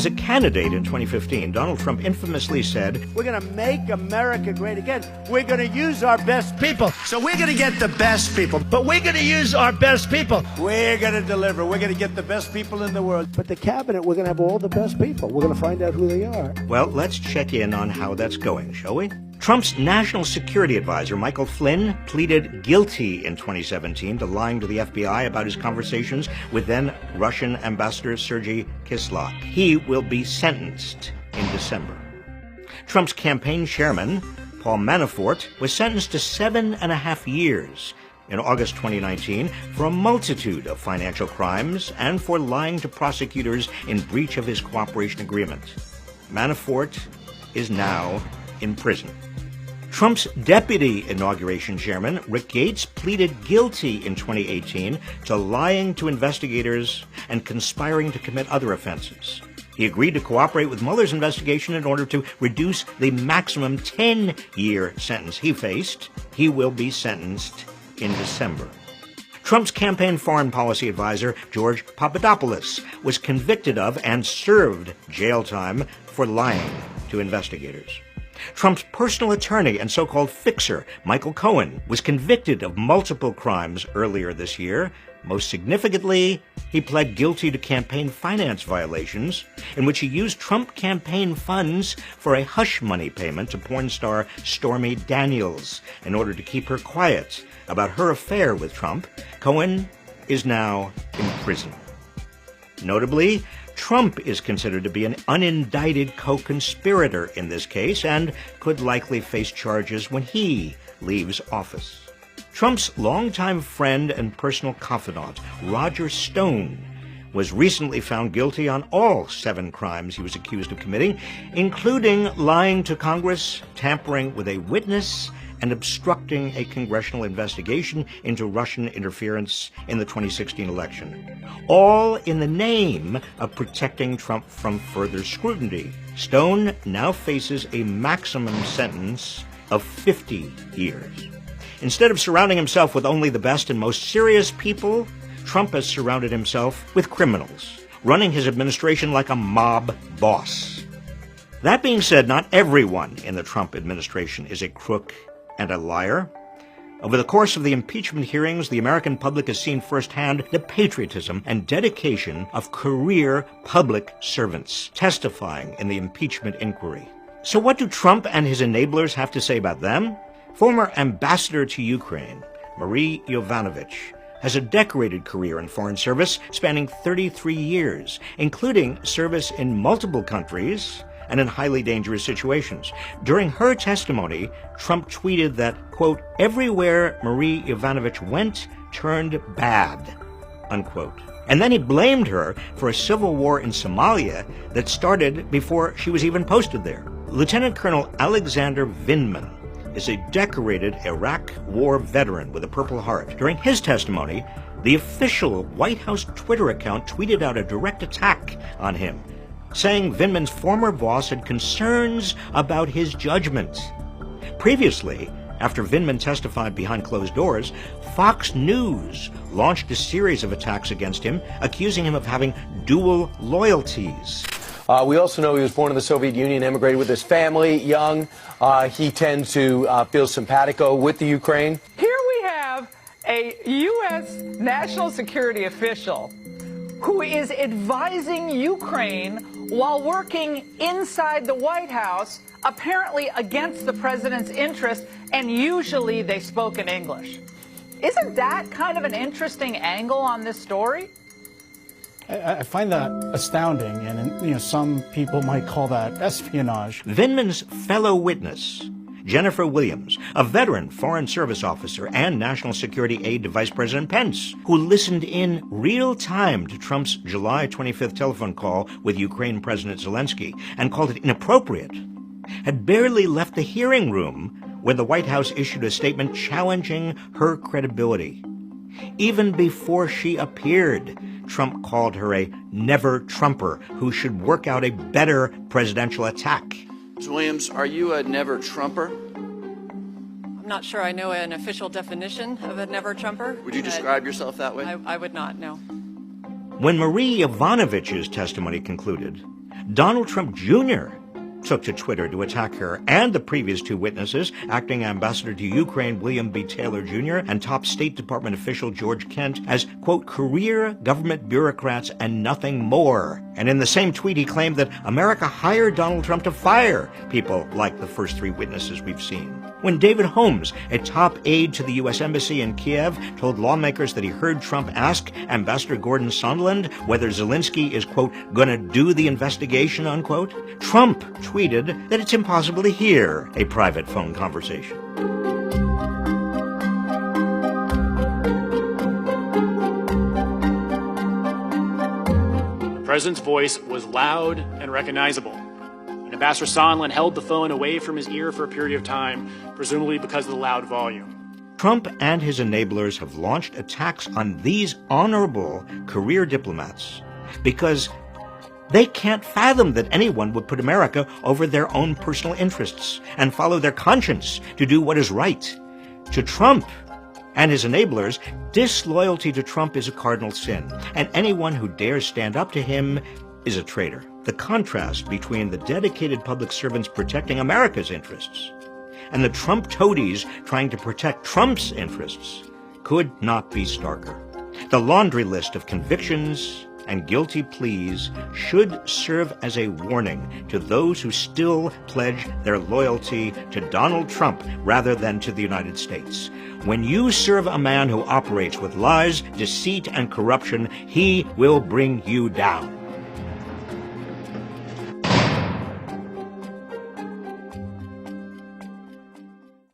As a candidate in 2015, Donald Trump infamously said, "We're going to make America great again. We're going to use our best people. So we're going to get the best people. But we're going to use our best people. We're going to deliver. We're going to get the best people in the world. But the cabinet, we're going to have all the best people. We're going to find out who they are." Well, let's check in on how that's going, shall we? Trump's national security advisor, Michael Flynn, pleaded guilty in 2017 to lying to the FBI about his conversations with then Russian Ambassador Sergei Kislyak. He will be sentenced in December. Trump's campaign chairman, Paul Manafort, was sentenced to 7.5 years in August 2019 for a multitude of financial crimes and for lying to prosecutors in breach of his cooperation agreement. Manafort is now in prison. Trump's deputy inauguration chairman, Rick Gates, pleaded guilty in 2018 to lying to investigators and conspiring to commit other offenses. He agreed to cooperate with Mueller's investigation in order to reduce the maximum 10-year sentence he faced. He will be sentenced in December. Trump's campaign foreign policy advisor, George Papadopoulos, was convicted of and served jail time for lying to investigators. Trump's personal attorney and so-called fixer, Michael Cohen, was convicted of multiple crimes earlier this year. Most significantly, he pled guilty to campaign finance violations in which he used Trump campaign funds for a hush money payment to porn star Stormy Daniels in order to keep her quiet about her affair with Trump. Cohen is now in prison. Notably, Trump is considered to be an unindicted co-conspirator in this case and could likely face charges when he leaves office. Trump's longtime friend and personal confidant, Roger Stone, was recently found guilty on all 7 crimes he was accused of committing, including lying to Congress, tampering with a witness, and obstructing a congressional investigation into Russian interference in the 2016 election, all in the name of protecting Trump from further scrutiny. Stone now faces a maximum sentence of 50 years. Instead of surrounding himself with only the best and most serious people, Trump has surrounded himself with criminals, running his administration like a mob boss. That being said, not everyone in the Trump administration is a crook and a liar. Over the course of the impeachment hearings, the American public has seen firsthand the patriotism and dedication of career public servants testifying in the impeachment inquiry. So what do Trump and his enablers have to say about them? Former ambassador to Ukraine, Marie Yovanovitch, has a decorated career in foreign service spanning 33 years, including service in multiple countries and in highly dangerous situations. During her testimony, Trump tweeted that, quote, "Everywhere Marie Yovanovitch went turned bad," unquote. And then he blamed her for a civil war in Somalia that started before she was even posted there. Lieutenant Colonel Alexander Vindman is a decorated Iraq War veteran with a Purple Heart. During his testimony, the official White House Twitter account tweeted out a direct attack on him, saying Vindman's former boss had concerns about his judgment. Previously, after Vindman testified behind closed doors, Fox News launched a series of attacks against him, accusing him of having dual loyalties. We also know he was born in the Soviet Union, immigrated with his family, young. He tends to feel simpatico with the Ukraine. Here we have a U.S. national security official who is advising Ukraine while working inside the White House, apparently against the president's interest, and usually they spoke in English. Isn't that kind of an interesting angle on this story? I find that astounding, and some people might call that espionage. Vindman's fellow witness, Jennifer Williams, a veteran Foreign Service officer and national security aide to Vice President Pence, who listened in real time to Trump's July 25th telephone call with Ukraine President Zelensky and called it inappropriate, had barely left the hearing room when the White House issued a statement challenging her credibility. Even before she appeared, Trump called her a never-Trumper who should work out a better presidential attack. Ms. Williams, are you a never-Trumper? I'm not sure I know an official definition of a never-Trumper. Would you describe yourself that way? I would not, no. When Marie Yovanovitch's testimony concluded, Donald Trump Jr. took to Twitter to attack her and the previous two witnesses, acting ambassador to Ukraine William B. Taylor Jr. and top State Department official George Kent as, quote, career government bureaucrats and nothing more. And in the same tweet, he claimed that America hired Donald Trump to fire people like the first three witnesses we've seen. When David Holmes, a top aide to the U.S. Embassy in Kiev, told lawmakers that he heard Trump ask Ambassador Gordon Sondland whether Zelensky is, quote, gonna do the investigation, unquote, Trump tweeted that it's impossible to hear a private phone conversation. The president's voice was loud and recognizable. Ambassador Sondland held the phone away from his ear for a period of time, presumably because of the loud volume. Trump and his enablers have launched attacks on these honorable career diplomats because they can't fathom that anyone would put America over their own personal interests and follow their conscience to do what is right. To Trump and his enablers, disloyalty to Trump is a cardinal sin, and anyone who dares stand up to him is a traitor. The contrast between the dedicated public servants protecting America's interests and the Trump toadies trying to protect Trump's interests could not be starker. The laundry list of convictions and guilty pleas should serve as a warning to those who still pledge their loyalty to Donald Trump rather than to the United States. When you serve a man who operates with lies, deceit, and corruption, he will bring you down.